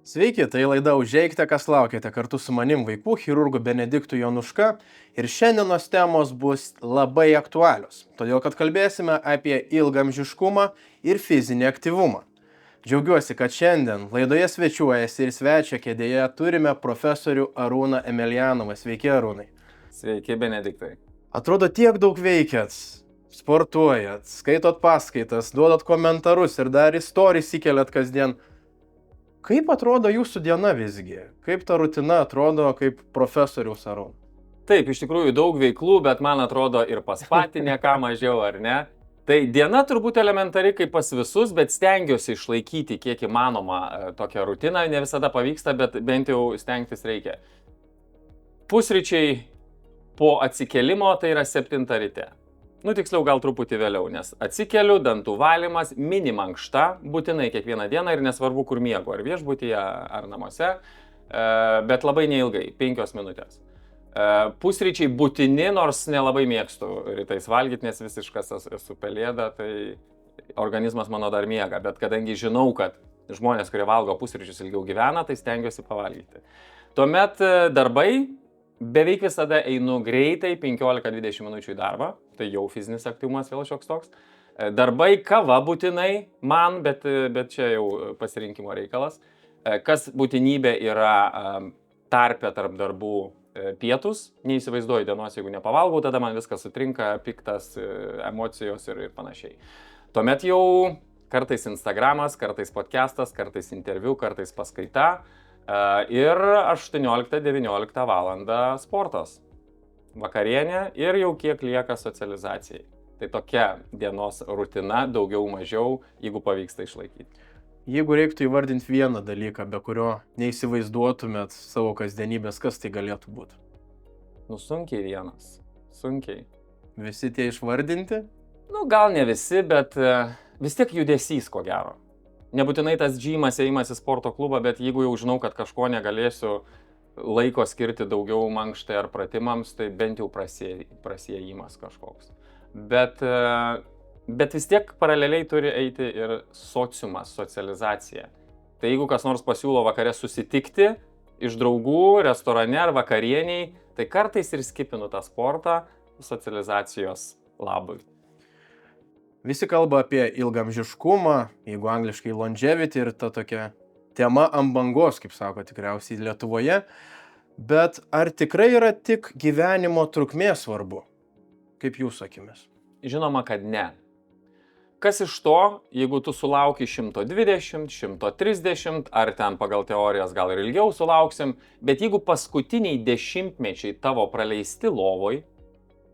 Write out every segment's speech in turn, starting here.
Sveiki, tai laida Užeikite, kas laukite, kartu su manim vaikų chirurgu Benediktu Jonuška ir šiandienos temos bus labai aktualios, todėl kad kalbėsime apie ilgamžiškumą ir fizinį aktyvumą. Džiaugiuosi, kad šiandien laidoje svečiuojasi ir svečio kėdėje turime profesorių Arūną Emelianovą. Sveiki, Arūnai. Sveiki, Benediktai. Atrodo, tiek daug veikiat, sportuojat, skaitot paskaitas, duodat komentarus ir dar istorijas įkeliat kasdien. Kaip atrodo jūsų diena visgi? Kaip ta rutina atrodo kaip profesoriaus Arūno? Taip, iš tikrųjų daug veiklų, bet man atrodo ir pas patį ne ką mažiau, ar ne? Tai diena turbūt elementari kaip pas visus, bet stengiuosi išlaikyti kiek įmanoma tokią rutiną. Ne visada pavyksta, bet bent jau stengtis reikia. Pusryčiai po atsikėlimo tai yra 7 ryte. Tiksliau gal truputį vėliau, nes atsikeliu, dantų valymas, mini mankšta, būtinai kiekvieną dieną ir nesvarbu, kur miegu, ar viešbutyje, ar namuose, bet labai neilgai, 5 minutės. Pusryčiai būtini, nors nelabai mėgstu rytais valgyti, nes visiškas esu pelėda, tai organizmas mano dar miega, bet kadangi žinau, kad žmonės, kurie valgo pusryčius ilgiau gyvena, tai stengiuosi pavalgyti. Tuomet darbai. Beveik visada einu greitai 15-20 minučių į darbą, tai jau fizinis aktyvumas vėl šioks toks. Darbai, kava būtinai man, bet čia jau pasirinkimo reikalas. Kas būtinybė yra tarpe tarp darbų pietus, neįsivaizduoju dienos, jeigu nepavalgau, tada man viskas sutrinka, piktas, emocijos ir panašiai. Tuomet jau kartais Instagramas, kartais podcastas, kartais interviu, kartais paskaita. Ir 18-19 valandą sportas, vakarienė ir jau kiek lieka socializacijai. Tai tokia dienos rutina, daugiau mažiau, jeigu pavyksta išlaikyti. Jeigu reiktų įvardinti vieną dalyką, be kurio neįsivaizduotumėt savo kasdienybės, kas tai galėtų būti? Sunkiai vienas. Sunkiai. Visi tie išvardinti? Gal ne visi, bet vis tiek judesys, ko gero. Nebūtinai tas džymas ėjimas į sporto klubą, bet jeigu jau žinau, kad kažko negalėsiu laiko skirti daugiau mankštai ar pratimams, tai bent jau prasiėjimas kažkoks. Bet vis tiek paraleliai turi eiti ir sociumas, socializacija. Tai jeigu kas nors pasiūlo vakare susitikti iš draugų, restorane ar vakarieniai, tai kartais ir skipinu tą sportą socializacijos labui. Visi kalba apie ilgamžiškumą, jeigu angliškai longevity ir ta tokia tema ant bangos, kaip sako tikriausiai Lietuvoje. Bet ar tikrai yra tik gyvenimo trukmė svarbu? Kaip jūsų akimis? Žinoma, kad ne. Kas iš to, jeigu tu sulauki 120, 130, ar ten pagal teorijas gal ir ilgiau sulauksim, bet jeigu paskutiniai 10-mečiai tavo praleisti lovoj,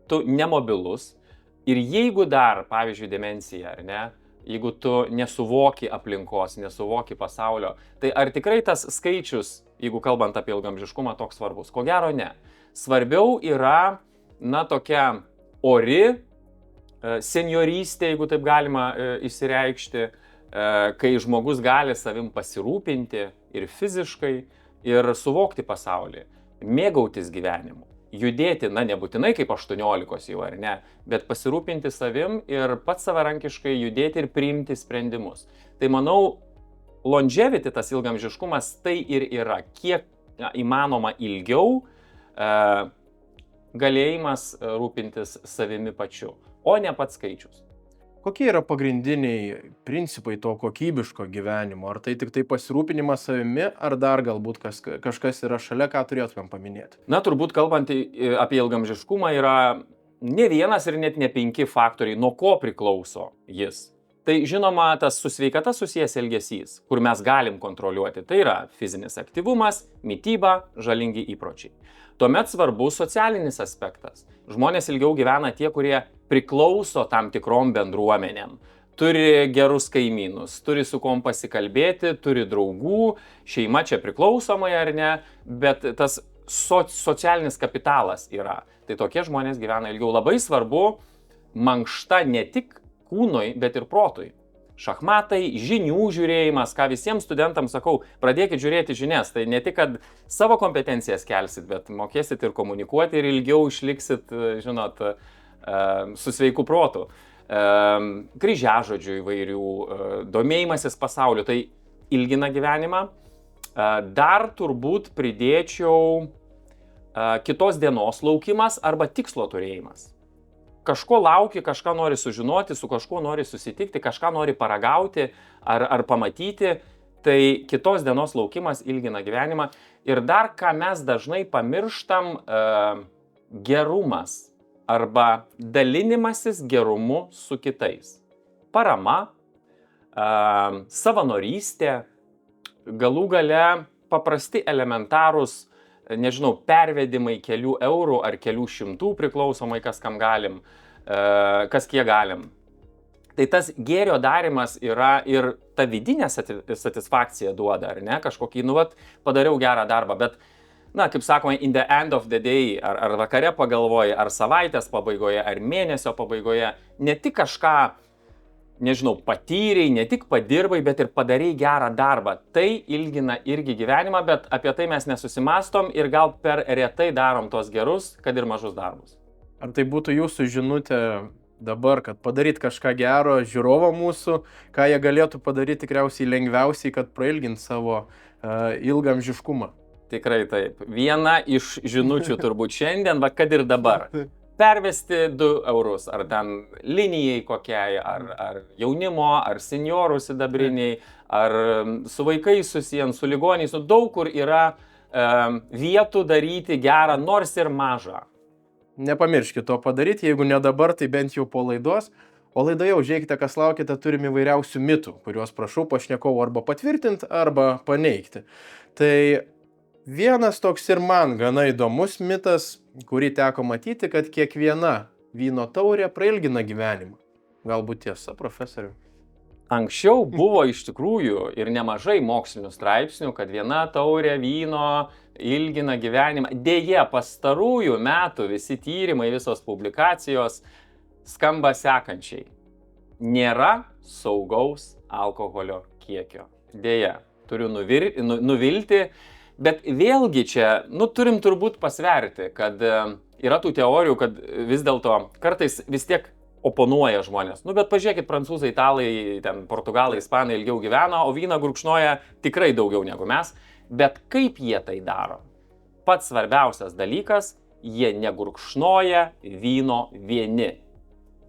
tu nemobilus, ir jeigu dar, pavyzdžiui, demencija, ar ne, jeigu tu nesuvoki aplinkos, nesuvoki pasaulio, tai ar tikrai tas skaičius, jeigu kalbant apie ilgamžiškumą, toks svarbus? Ko gero ne. Svarbiau yra, tokia ori seniorystė, jeigu taip galima išsireikšti, kai žmogus gali savim pasirūpinti ir fiziškai, ir suvokti pasaulį, mėgautis gyvenimu. Judėti, nebūtinai kaip 18 jau, ar ne, bet pasirūpinti savim ir pats savarankiškai judėti ir priimti sprendimus. Tai manau, longevity, tas ilgamžiškumas, tai ir yra, kiek įmanoma ilgiau galėjimas rūpintis savimi pačiu, o ne pats skaičius. Kokie yra pagrindiniai principai to kokybiško gyvenimo? Ar tai tik tai pasirūpinimas savimi, ar dar galbūt kažkas yra šalia, ką turėtumėm paminėti? Turbūt kalbant apie ilgamžiškumą yra ne vienas ir net ne 5 faktoriai, nuo ko priklauso jis. Tai žinoma, tas su sveikata susijęs elgesys, kur mes galim kontroliuoti, tai yra fizinis aktyvumas, mityba, žalingi įpročiai. Tuomet svarbus socialinis aspektas. Žmonės ilgiau gyvena tie, kurie priklauso tam tikrom bendruomenėm. Turi gerus kaimynus, turi su kom pasikalbėti, turi draugų, šeima čia priklausomai ar ne, bet tas socialinis kapitalas yra. Tai tokie žmonės gyvena ilgiau. Labai svarbu mankšta ne tik kūnui, bet ir protui. Šachmatai, žinių žiūrėjimas, ką visiems studentams sakau, pradėkit žiūrėti žinias. Tai ne tik, kad savo kompetencijas kelsit, bet mokėsit ir komunikuoti ir ilgiau išliksit, žinot, su sveiku protu. kryžiažodžių įvairių, domėjimasis pasauliu, tai ilgina gyvenimą. Dar turbūt pridėčiau kitos dienos laukimas arba tikslo turėjimas. Kažko lauki, kažką nori sužinoti, su kažkuo nori susitikti, kažką nori paragauti ar pamatyti, tai kitos dienos laukimas ilgina gyvenimą. Ir dar, ką mes dažnai pamirštam, gerumas arba dalinimasis gerumu su kitais. Parama, savanorystė, galų gale paprasti elementarūs, nežinau, pervedimai kelių eurų ar kelių šimtų priklausomai, kas kam galim, kas kiek galim. Tai tas gėrio darimas yra ir ta vidinė satisfakcija duoda, ar ne, kažkokį, padariau gerą darbą, bet, kaip sakoma, in the end of the day, ar vakare pagalvoji, ar savaitės pabaigoje, ar mėnesio pabaigoje, ne tik kažką, nežinau, patyrei, ne tik padirbai, bet ir padarei gerą darbą. Tai ilgina irgi gyvenimą, bet apie tai mes nesusimastom ir gal per retai darom tos gerus, kad ir mažus darbus. Ar tai būtų jūsų žinutė dabar, kad padaryt kažką gero žiūrovo mūsų, ką jie galėtų padaryti tikriausiai lengviausiai, kad prailgint savo ilgamžiškumą? Tikrai taip. Viena iš žinučių turbūt šiandien, kad ir dabar. Pervesti 2 eurus, ar ten linijai kokiai, ar jaunimo, ar seniorų sidabriniai, ar su vaikais susijant, su ligoniais. Daug kur yra vietų daryti gerą, nors ir mažą. Nepamirškite to padaryti, jeigu ne dabar, tai bent jau po laidos. O laidoje užžiūrėkite, kas laukite, turime įvairiausių mitų, kuriuos prašau pašnekovų arba patvirtinti, arba paneigti. Tai vienas toks ir man gana įdomus mitas, kurį teko matyti, kad kiekviena vyno taurė prailgina gyvenimą. Galbūt tiesa, profesoriu? Anksčiau buvo iš tikrųjų ir nemažai mokslinių straipsnių, kad viena taurė vyno ilgina gyvenimą. Deja, pastarųjų metų visi tyrimai, visos publikacijos skamba sekančiai. Nėra saugaus alkoholio kiekio. Deja, turiu nuvilti. Bet vėlgi čia, turim turbūt pasverti, kad yra tų teorijų, kad vis dėlto kartais vis tiek oponuoja žmonės. Bet pažiūrėkit, prancūzai, italai, portugalai, ispanai ilgiau gyveno, o vyną gurkšnoja tikrai daugiau negu mes. Bet kaip jie tai daro? Pats svarbiausias dalykas, jie negurkšnoja vyno vieni,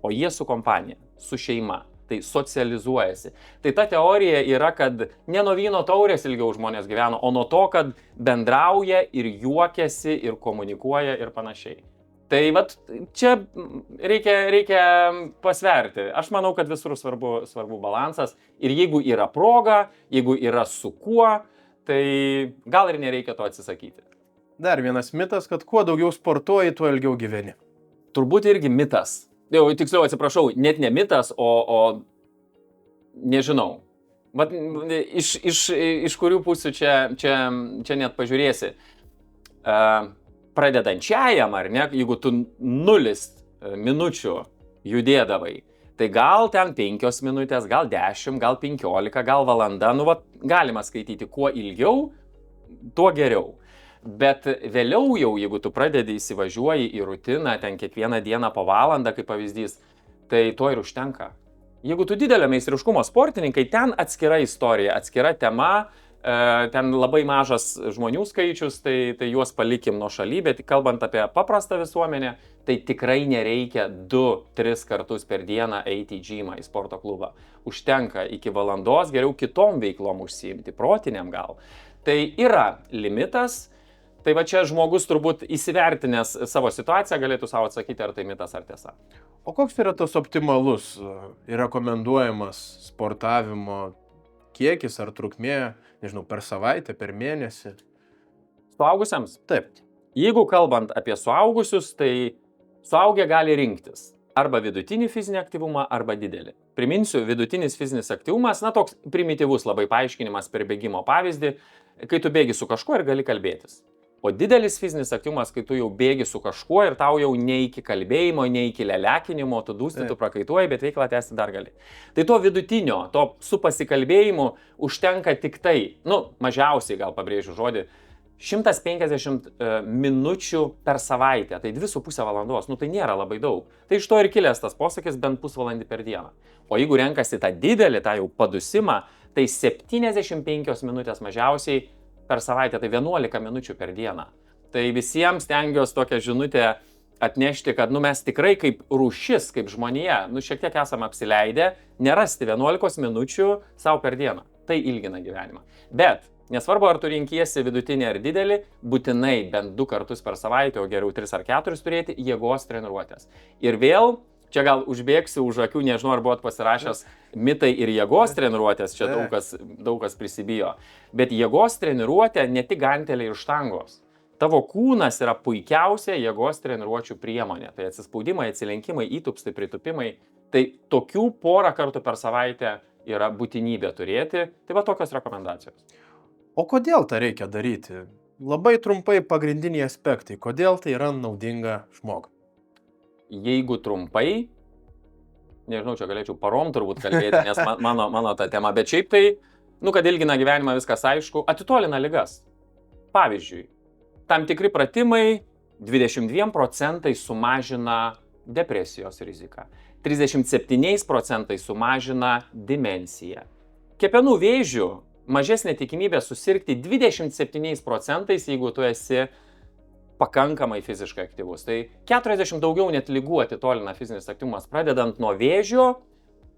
o jie su kompanija, su šeima. Tai socializuojasi. Tai ta teorija yra, kad ne nuo vyno taurės ilgiau žmonės gyveno, o nuo to, kad bendrauja ir juokiasi ir komunikuoja ir panašiai. Tai čia reikia pasverti. Aš manau, kad visur svarbu balansas. Ir jeigu yra proga, jeigu yra su kuo, tai gal ir nereikia to atsisakyti. Dar vienas mitas, kad kuo daugiau sportuoji, tuo ilgiau gyveni. Turbūt irgi mitas. Tiksliau, atsiprašau, net ne mitas, o nežinau. Iš kurių pusių čia net pažiūrėsi. Pradedančiajam, ar ne, jeigu tu 0 minučių judėdavai, tai gal ten 5 minutės, gal 10, gal 15, gal valanda, galima skaityti, kuo ilgiau, tuo geriau. Bet vėliau jau, jeigu tu pradedi įsivažiuoji į rutiną, ten kiekvieną dieną po valandą, kaip pavyzdys, tai to ir užtenka. Jeigu tu didelio meistriškumo sportininkai, ten atskira istorija, atskira tema, ten labai mažas žmonių skaičius, tai juos palikim nuo šaly, bet kalbant apie paprastą visuomenę, tai tikrai nereikia 2-3 kartus per dieną eiti į džymą, į sporto klubą. Užtenka iki valandos, geriau kitom veiklom užsiimti, protiniam gal. Tai yra limitas. Tai čia žmogus turbūt įsivertinęs savo situaciją galėtų savo atsakyti, ar tai mitas, ar tiesa. O koks yra tas optimalus ir rekomenduojamas sportavimo kiekis ar trukmė, nežinau, per savaitę, per mėnesį? Suaugusiams? Taip. Jeigu kalbant apie suaugusius, tai suaugę gali rinktis arba vidutinį fizinį aktyvumą, arba didelį. Priminsiu, vidutinis fizinis aktyvumas, toks primityvus labai paaiškinimas per bėgimo pavyzdį, kai tu bėgi su kažkuo ir gali kalbėtis. O didelis fizinis aktyvumas, kai tu jau bėgi su kažkuo ir tau jau ne iki kalbėjimo, ne iki lelekinimo, tu dūsti, tu prakaituoji, bet veiklą tęsti dar gali. Tai to vidutinio, to su pasikalbėjimu užtenka tik tai, mažiausiai gal pabrėžiu žodį, 150 minučių per savaitę, tai 2,5 valandos, tai nėra labai daug. Tai iš to ir kilęs tas posakis bent pusvalandį per dieną. O jeigu renkasi tą didelį, tą jau padusimą, tai 75 minutės mažiausiai per savaitę, tai 11 minučių per dieną. Tai visiems stengiuosi tokią žinutę atnešti, kad mes tikrai kaip rūšis, kaip žmonija, šiek tiek esame apsileidę, nerasti 11 minučių savo per dieną. Tai ilgina gyvenimą. Bet nesvarbu, ar tu rinkiesi vidutinį ar didelį, būtinai bent 2 kartus per savaitę, o geriau 3 ar 4 turėti jėgos treniruotės. Ir vėl, čia gal užbėgsiu už akių, nežinau, ar buvot pasirašęs mitai ir jėgos treniruotės, čia daug kas prisibijo. Bet jėgos treniruotė ne tik ganteliai ir štangos. Tavo kūnas yra puikiausia jėgos treniruočių priemonė. Tai atsispaudimai, atsilenkimai, įtupstai, pritupimai. Tai tokių 1 kartų per savaitę yra būtinybė turėti. Tai va tokios rekomendacijos. O kodėl tą reikia daryti? Labai trumpai pagrindiniai aspektai. Kodėl tai yra naudinga žmogui? Jeigu trumpai, nežinau, čia galėčiau parom turbūt kalbėti, nes mano ta tema, bet šiaip tai, kad ilgina gyvenimą, viskas aišku, atitolina ligas. Pavyzdžiui, tam tikri pratimai 22% sumažina depresijos riziką, 37% sumažina dimensiją. Kepenų vėžių mažesnė tikimybė susirgti 27%, jeigu tu esi pakankamai fiziškai aktyvus. Tai 40 daugiau net ligų atitolina fizinis aktyvumas, pradedant nuo vėžio,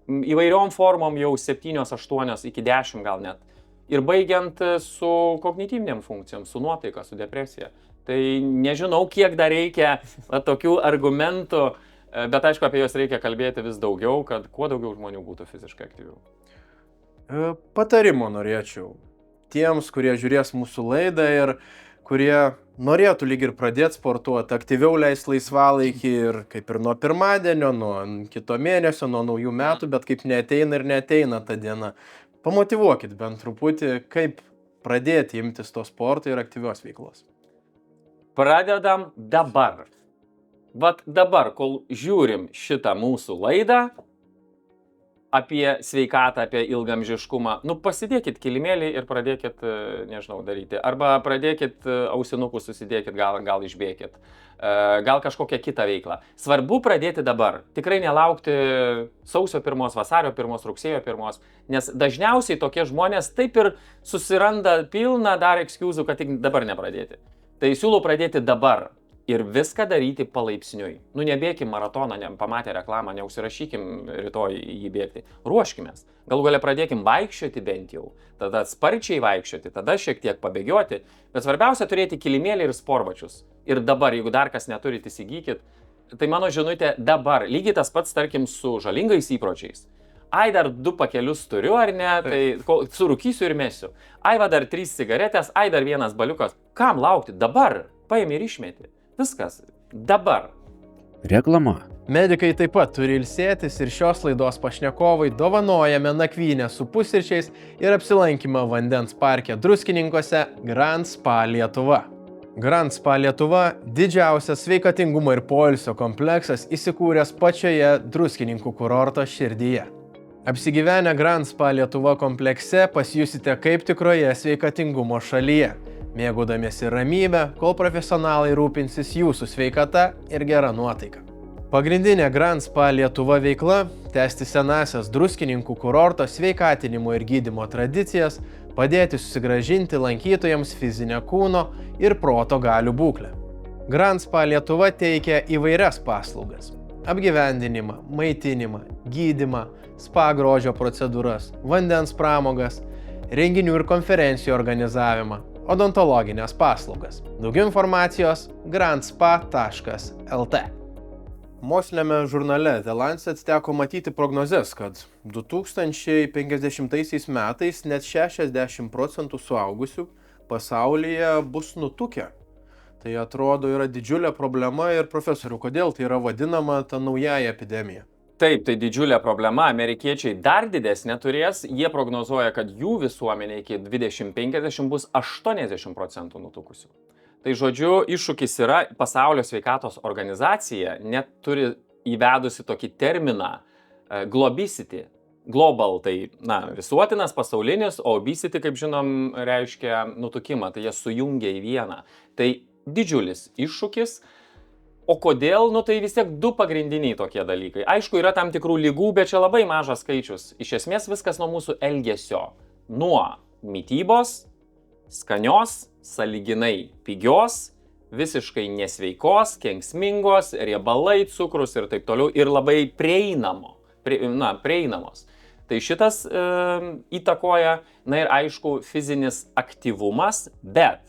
įvairiom formom jau 7, 8 iki 10 gal net. Ir baigiant su kognityviniam funkcijom, su nuotaika, su depresija. Tai nežinau, kiek dar reikia tokių argumentų, bet aišku, apie juos reikia kalbėti vis daugiau, kad kuo daugiau žmonių būtų fiziškai aktyvių. Patarimo norėčiau tiems, kurie žiūrės mūsų laidą ir kurie norėtų lyg ir pradėti sportuoti, aktyviau leisti laisvalaikį ir kaip ir nuo pirmadienio, nuo kito mėnesio, nuo naujų metų, bet kaip neateina ta diena. Pamotyvuokit bent truputį, kaip pradėti imtis to sporto ir aktyvios veiklos. Pradedam dabar. Vat dabar, kol žiūrim šitą mūsų laidą apie sveikatą, apie ilgamžiškumą, pasidėkit kilimėlį ir pradėkit, nežinau, daryti. Arba pradėkit ausinukus susidėkit, gal išbėkit. Gal kažkokią kitą veiklą. Svarbu pradėti dabar. Tikrai nelaukti sausio 1, vasario 1, rugsėjo 1, nes dažniausiai tokie žmonės taip ir susiranda pilną dar ekskiuzų, kad tik dabar nepradėti. Tai siūlau pradėti dabar ir viską daryti palaipsniui. Nebėkim maratoną, pamatę reklamą, neužsirašykim rytoj jį bėgti. Ruoškimės. Galų gale pradėkim vaikščioti bent jau. Tada sparčiai vaikščioti, tada šiek tiek pabėgioti. Bet svarbiausia turėti kilimėlį ir sportbačius. Ir dabar, jeigu dar kas neturit, įsigykit. Tai mano žinutė dabar. Lygiai tas pats, tarkim, su žalingais įpročiais. Ai, dar 2 pakelius turiu, ar ne? Tai surūkysiu ir mesiu. Ai, va, dar 3 cigaretės, ai, dar 1 baliukas. Kam laukti? Dabar. Paimi ir išmeti. Viskas. Dabar. Reklama. Medikai taip pat turi ilsėtis ir šios laidos pašnekovai dovanojame nakvynę su pusryčiais ir apsilankymą vandens parke Druskininkuose Grand Spa Lietuva. Grand Spa Lietuva – didžiausias sveikatingumo ir poilsio kompleksas įsikūręs pačioje Druskininkų kurorto širdyje. Apsigyvenę Grand Spa Lietuva komplekse pasijusite kaip tikroje sveikatingumo šalyje, mėgaudamiesi ramybę, kol profesionalai rūpinsis jūsų sveikata ir gera nuotaika. Pagrindinė Grand Spa Lietuva veikla – tęsti senąsias Druskininkų kurorto sveikatinimo ir gydymo tradicijas, padėti susigrąžinti lankytojams fizinę kūno ir proto galių būklę. Grand Spa Lietuva teikia įvairias paslaugas – apgyvendinimą, maitinimą, gydymą, spa grožio procedūras, vandens pramogas, renginių ir konferencijų organizavimą, odontologinės paslaugas. Daugiau informacijos grandspa.lt. Moksliniame žurnale The Lancet teko matyti prognozes, kad 2050 metais net 60% suaugusių pasaulyje bus nutukę. Tai atrodo yra didžiulė problema ir profesoriau, kodėl tai yra vadinama ta naujaja epidemija? Taip, tai didžiulė problema. Amerikiečiai dar didesnė turės. Jie prognozuoja, kad jų visuomenė iki 2050 bus 80% nutukusių. Tai žodžiu, iššūkis yra, Pasaulio sveikatos organizacija net turi įvedusi tokį terminą globicity. global, tai, visuotinas, pasaulinis, o obesity, kaip žinom, reiškia nutukimą, tai jie sujungia į vieną. Tai didžiulis iššūkis. O kodėl? Tai vis tiek du pagrindiniai tokie dalykai. Aišku, yra tam tikrų lygų, bet čia labai mažas skaičius. Iš esmės viskas nuo mūsų elgesio. Nuo mitybos, skanios, saliginai pigios, visiškai nesveikos, kenksmingos, riebalai, cukrus ir taip toliau, ir labai prieinamos. Tai šitas įtakoja, ir aišku, fizinis aktyvumas, bet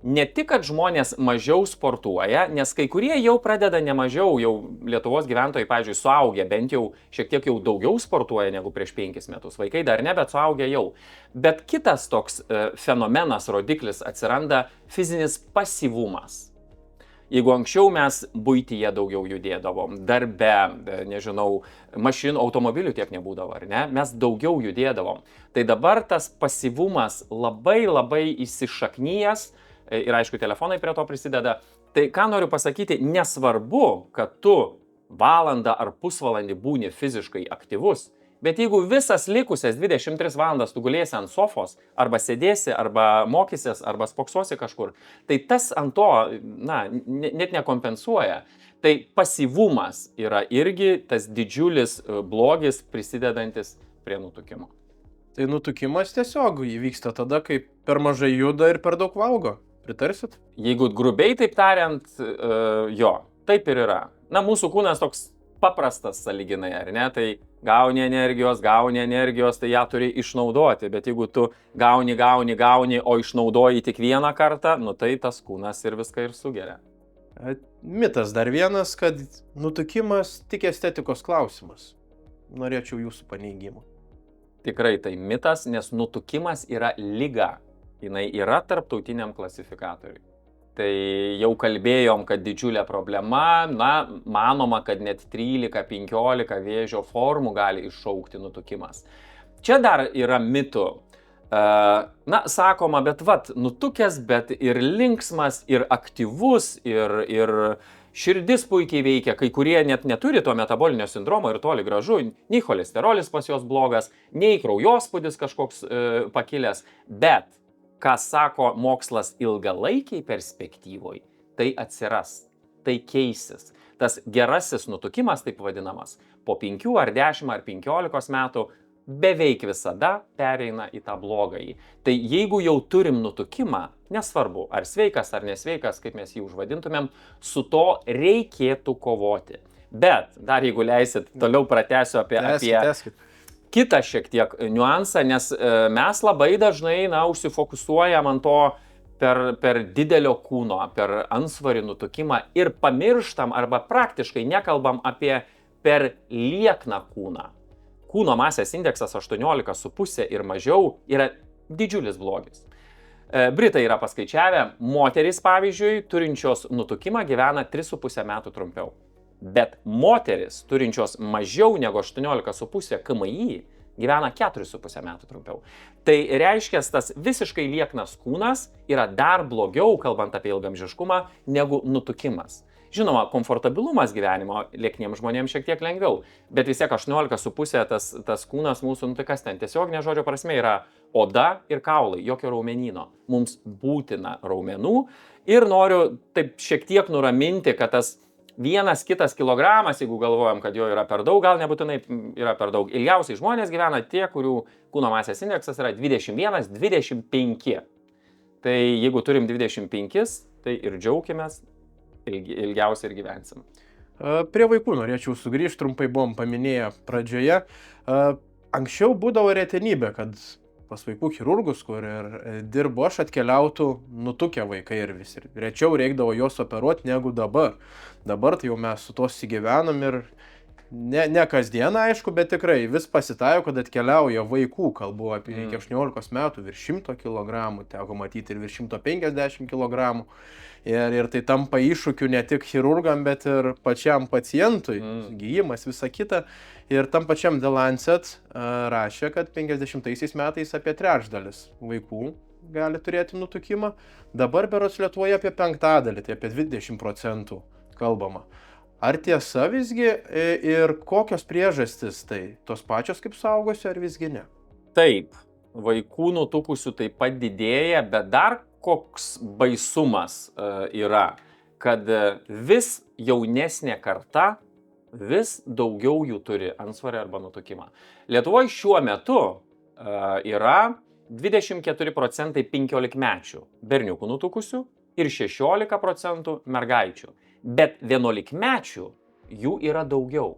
ne tik, kad žmonės mažiau sportuoja, nes kai kurie jau pradeda nemažiau, jau Lietuvos gyventojai, pavyzdžiui, suaugę, bent jau šiek tiek jau daugiau sportuoja negu prieš 5 metus. Vaikai dar ne, bet suaugę jau. Bet kitas toks fenomenas, rodiklis atsiranda fizinis pasyvumas. Jeigu anksčiau mes buityje daugiau judėdavom, darbe, nežinau, mašinų, automobilių tiek nebūdavo, ar ne, mes daugiau judėdavom. Tai dabar tas pasyvumas labai įsišaknyjęs ir aišku, telefonai prie to prisideda. Tai ką noriu pasakyti, nesvarbu, kad tu valandą ar pusvalandį būni fiziškai aktyvus, bet jeigu visas likusias 23 valandas tu gulėsi ant sofos, arba sėdėsi, arba mokysies, arba spoksosi kažkur, tai tas ant to, net nekompensuoja. Tai pasyvumas yra irgi tas didžiulis blogis prisidedantis prie nutukimo. Tai nutukimas tiesiog įvyksta tada, kai per mažai juda ir per daug valgo. Pritarsit? Jeigu grubiai taip tariant, jo, taip ir yra. Mūsų kūnas toks paprastas saliginai, ar ne? Tai gauni energijos, tai ją turi išnaudoti, bet jeigu tu gauni, o išnaudoji tik vieną kartą, tai tas kūnas ir viską ir sugeria. Mitas dar vienas, kad nutukimas tik estetikos klausimas. Norėčiau jūsų paneigimo. Tikrai tai mitas, nes nutukimas yra liga. Jinai yra tarptautiniam klasifikatoriui. Tai jau kalbėjom, kad didžiulė problema, manoma, kad net 13-15 vėžio formų gali iššaukti nutukimas. Čia dar yra mitų. Sakoma, bet nutukęs, bet ir linksmas, ir aktyvus, ir širdis puikiai veikia, kai kurie net neturi to metabolinio sindromo ir toli gražu, nei cholesterolis pas juos blogas, nei kraujospūdis kažkoks pakilęs, bet ką sako mokslas ilgalaikiai perspektyvoj, tai atsiras, tai keisis. Tas gerasis nutukimas, taip vadinamas, po 5 ar 10 ar 15 metų beveik visada pereina į tą blogąjį. Tai jeigu jau turim nutukimą, nesvarbu, ar sveikas ar nesveikas, kaip mes jį užvadintumėm, su to reikėtų kovoti. Bet dar jeigu leisit, toliau pratęsiu apie kitą šiek tiek niuansą, nes mes labai dažnai, užsifokusuojam ant to per didelio kūno, per antsvorį nutukimą ir pamirštam arba praktiškai nekalbam apie per liekną kūną. Kūno masės indeksas 18,5 ir mažiau yra didžiulis blogis. Britai yra paskaičiavę, moterys, pavyzdžiui, turinčios nutukimą gyvena 3,5 metų trumpiau. Bet moteris, turinčios mažiau negu 18,5 KMI, gyvena 4,5 metų trumpiau. Tai reiškia, tas visiškai lieknas kūnas yra dar blogiau, kalbant apie ilgamžiškumą, negu nutukimas. Žinoma, komfortabilumas gyvenimo liekniems žmonėms šiek tiek lengviau, bet vis tiek 18,5 tas kūnas mūsų, tai kas ten, tiesiog nežodžio prasme yra oda ir kaulai, jokio raumenyno. Mums būtina raumenų ir noriu taip šiek tiek nuraminti, kad tas 1-2 kilogramas, jeigu galvojam, kad jo yra per daug, gal nebūtinai yra per daug. Ilgiausiai žmonės gyvena tie, kurių kūno masės indeksas yra 21-25. Tai jeigu turim 25, tai ir džiaukimės, ilgiausiai ir gyvensim. Prie vaikų norėčiau sugrįžti, trumpai buvom paminėję pradžioje. Anksčiau būdavo retenybė, kad pas vaikų chirurgus, kur ir dirbu aš, atkeliautų nutukę vaikai ir vis rečiau reikdavo juos operuoti negu dabar. Dabar tai jau mes su to įsigyvenam ir ne kasdien, aišku, bet tikrai vis pasitaiko, kad atkeliauja vaikų, kalbu apie iki 18 metų, virš 100 kg, teko matyti ir virš 150 kg. Ir tai tampa iššūkiu ne tik chirurgam, bet ir pačiam pacientui, gyjimas, visa kita. Ir tam pačiam The Lancet rašė, kad 50 metais apie trečdalis vaikų gali turėti nutukimą. Dabar berods Lietuvoje apie 1/5, tai apie 20% kalbama. Ar tiesa visgi ir kokios priežastys tai? Tos pačios kaip suaugusio ar visgi ne? Taip, vaikų nutukusių taip pat didėja, bet dar koks baisumas yra, kad vis jaunesnė karta, vis daugiau jų turi antsvorį arba nutukimą. Lietuvoje šiuo metu yra 24% 15-mečių berniukų nutukusių ir 16% mergaičių. Bet 11-mečių jų yra daugiau.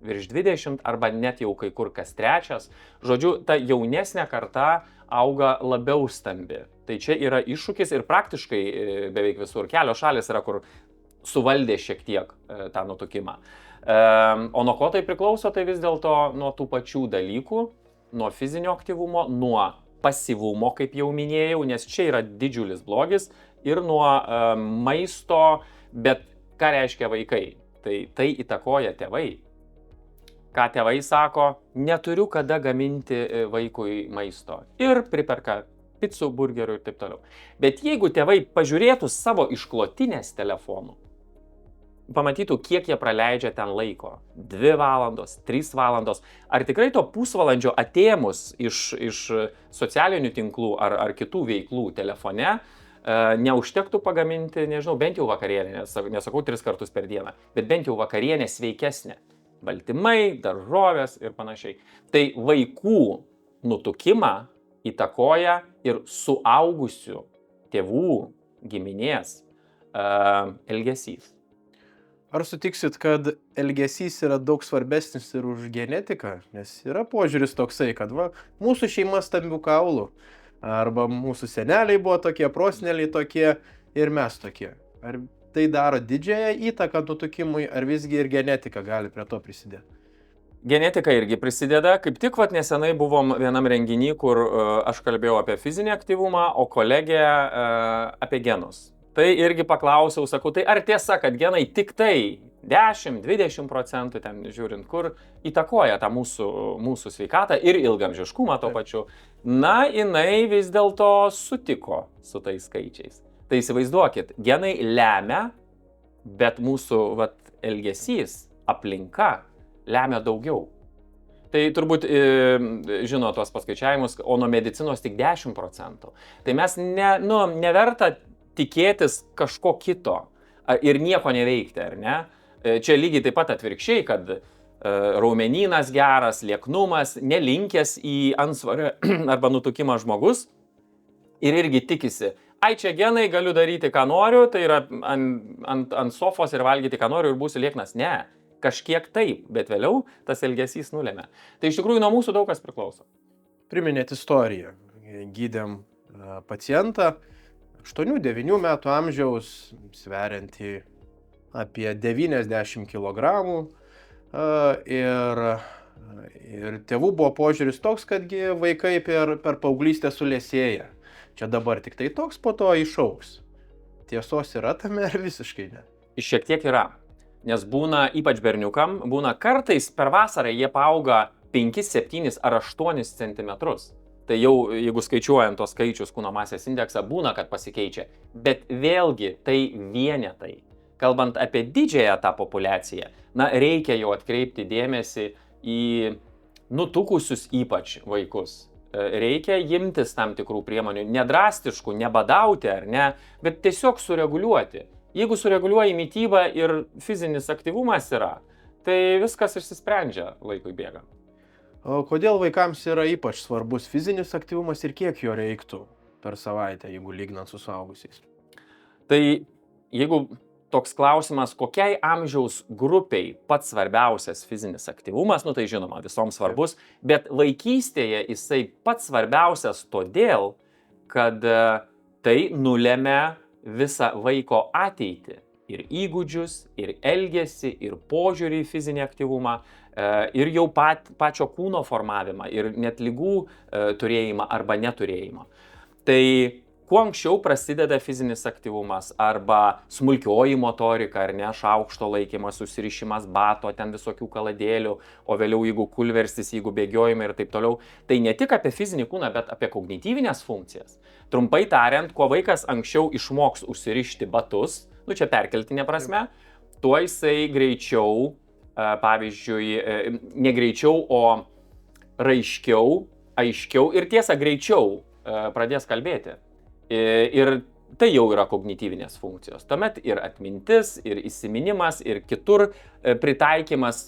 Virš 20 arba net jau kai kur kas trečias. Žodžiu, ta jaunesnė karta auga labiau stambi. Tai čia yra iššūkis ir praktiškai beveik visur. Kelios šalis yra, kur suvaldė šiek tiek tą nutukimą. O nuo ko tai priklauso, tai vis dėlto nuo tų pačių dalykų, nuo fizinio aktyvumo, nuo pasyvumo, kaip jau minėjau, nes čia yra didžiulis blogis, ir nuo maisto, bet ką reiškia vaikai? Tai įtakoja tėvai. Ką tėvai sako, neturiu kada gaminti vaikui maisto. Ir priperka picų, burgerių ir taip toliau. Bet jeigu tėvai pažiūrėtų savo išklotinės telefonų, pamatytų, kiek jie praleidžia ten laiko. 2 valandos, 3 valandos. Ar tikrai to pusvalandžio atėmus iš socialinių tinklų ar kitų veiklų telefone neužtektų pagaminti, nežinau, bent jau vakarienę, nesakau 3 kartus per dieną, bet bent jau vakarienę sveikesnė. Baltymai, daržovės ir panašiai. Tai vaikų nutukimą įtakoja ir suaugusių tėvų giminės elgesys. Ar sutiksit, kad elgesys yra daug svarbesnis ir už genetiką? Nes yra požiūris toksai, kad mūsų šeima stambių kaulų, arba mūsų seneliai buvo tokie, proseneliai tokie ir mes tokie. Ar tai daro didžiąją įtaką nutukimui, ar visgi ir genetika gali prie to prisidėti? Genetika irgi prisideda. Kaip tik nesenai buvom vienam renginy, kur aš kalbėjau apie fizinį aktyvumą, o kolegė apie genus. Tai irgi paklausiau, sakau, tai ar tiesa, kad genai tik tai 10-20%, ten žiūrint, kur įtakoja tą mūsų sveikatą ir ilgamžiškumą to pačiu. Na, jinai vis dėlto sutiko su tais skaičiais. Tai įsivaizduokit, genai lemia, bet mūsų elgesys, aplinka lemia daugiau. Tai turbūt žino tuos paskaičiavimus, o nuo medicinos tik 10%. Tai mes neverta tikėtis kažko kito ir nieko neveikti, ar ne? Čia lygiai taip pat atvirkščiai, kad raumenynas geras, lieknumas, nelinkęs į antsvorį arba nutukimą žmogus ir irgi tikisi, ai čia genai, galiu daryti ką noriu, tai yra ant sofos ir valgyti ką noriu ir būsiu lieknas. Ne, kažkiek taip, bet vėliau tas elgesys nulėmė. Tai iš tikrųjų nuo mūsų daug kas priklauso. Priminėt istoriją. Gydėm pacientą 8-9 metų amžiaus, sveriantį apie 90 kg ir tėvų buvo požiūris toks, kadgi vaikai per paauglystę sulėsėja. Čia dabar tik tai toks, po to išaugs. Tiesos yra tame ar visiškai ne? Šiek tiek yra, nes būna, ypač berniukam, būna kartais per vasarą jie paauga 5, 7 ar 8 centimetrus. Tai jau, jeigu skaičiuojant tos skaičius kūno masės indeksą, būna, kad pasikeičia. Bet vėlgi tai vienetai. Kalbant apie didžiąją tą populiaciją, reikia jau atkreipti dėmesį į nutukusius ypač vaikus. Reikia imtis tam tikrų priemonių, nedrastiškų, nebadauti ar ne, bet tiesiog sureguliuoti. Jeigu sureguliuoji mitybą ir fizinis aktyvumas yra, tai viskas išsisprendžia laikui bėgant. O kodėl vaikams yra ypač svarbus fizinis aktyvumas ir kiek jo reiktų per savaitę, jeigu lyginant su suaugusiais? Tai jeigu toks klausimas, kokiai amžiaus grupiai pats svarbiausias fizinis aktyvumas, tai žinoma, visoms svarbus, bet vaikystėje jisai pats svarbiausias todėl, kad tai nulemia visą vaiko ateitį. Ir įgūdžius, ir elgesį, ir požiūrį į fizinį aktyvumą, ir jau pačio kūno formavimą, ir net ligų turėjimą arba neturėjimą. Tai kuo anksčiau prasideda fizinis aktyvumas arba smulkioji motorika, ar ne, šaukšto laikymas, susirišimas bato, ten visokių kaladėlių, o vėliau jeigu kulverstis, jeigu bėgiojimai ir taip toliau, tai ne tik apie fizinį kūną, bet apie kognityvinės funkcijas. Trumpai tariant, kuo vaikas anksčiau išmoks užsirišti batus, čia perkeltinė prasme, tuo jisai greičiau, pavyzdžiui, ne greičiau, o raiškiau, aiškiau ir tiesa greičiau pradės kalbėti. Ir tai jau yra kognityvinės funkcijos. Tuomet ir atmintis, ir įsiminimas, ir kitur pritaikymas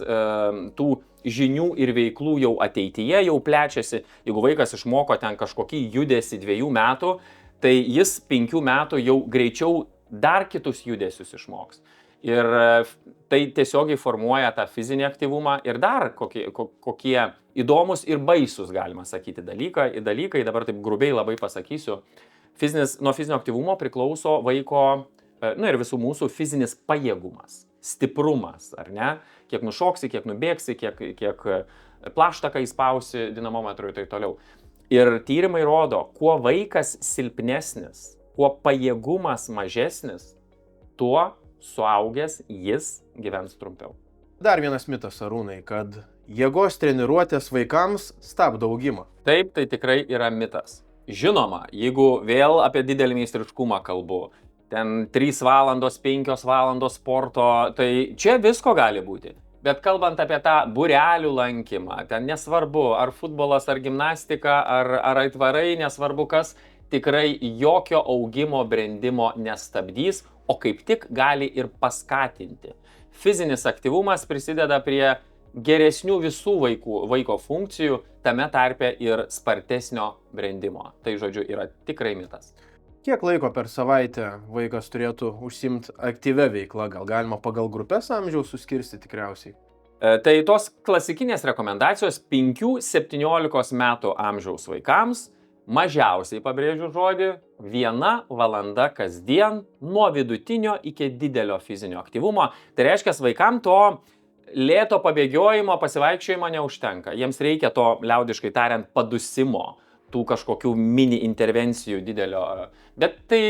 tų žinių ir veiklų jau ateityje jau plečiasi. Jeigu vaikas išmoko ten kažkokį judesį 2 metų, tai jis 5 metų jau greičiau dar kitus judesius išmoks. Ir tai tiesiogiai formuoja tą fizinį aktyvumą ir dar kokie įdomus ir baisus, galima sakyti, dalykai, dabar taip grubiai labai pasakysiu. Nuo fizinio aktyvumo priklauso vaiko, ir visų mūsų fizinis pajėgumas, stiprumas, ar ne? Kiek nušoksi, kiek nubėgsi, kiek plaštaką įspausi dinamometru ir taip toliau. Ir tyrimai rodo, kuo vaikas silpnesnis, kuo pajėgumas mažesnis, tuo suaugęs jis gyvens trumpiau. Dar vienas mitas, Arūnai, kad jėgos treniruotės vaikams stabdo augimą. Taip, tai tikrai yra mitas. Žinoma, jeigu vėl apie didelį meistriškumą kalbu, ten 3 valandos, 5 valandos sporto, tai čia visko gali būti. Bet kalbant apie tą būrelių lankymą, ten nesvarbu, ar futbolas, ar gimnastika, ar aitvarai, nesvarbu kas, tikrai jokio augimo, brendimo nestabdys, o kaip tik gali ir paskatinti. Fizinis aktyvumas prisideda prie geresnių visų vaiko funkcijų, tame tarpe ir spartesnio brendimo. Tai, žodžiu, yra tikrai mitas. Kiek laiko per savaitę vaikas turėtų užsiimti aktyvę veiklą? Gal galima pagal grupės amžiaus suskirsti tikriausiai? Tai tos klasikinės rekomendacijos 5-17 metų amžiaus vaikams, mažiausiai pabrėžiu žodį, 1 valanda kasdien nuo vidutinio iki didelio fizinio aktyvumo. Tai reiškia, vaikam to lėto pabėgiojimo, pasivaikščiojimo neužtenka. Jiems reikia to, liaudiškai tariant, padusimo, tų kažkokių mini intervencijų didelio. Bet tai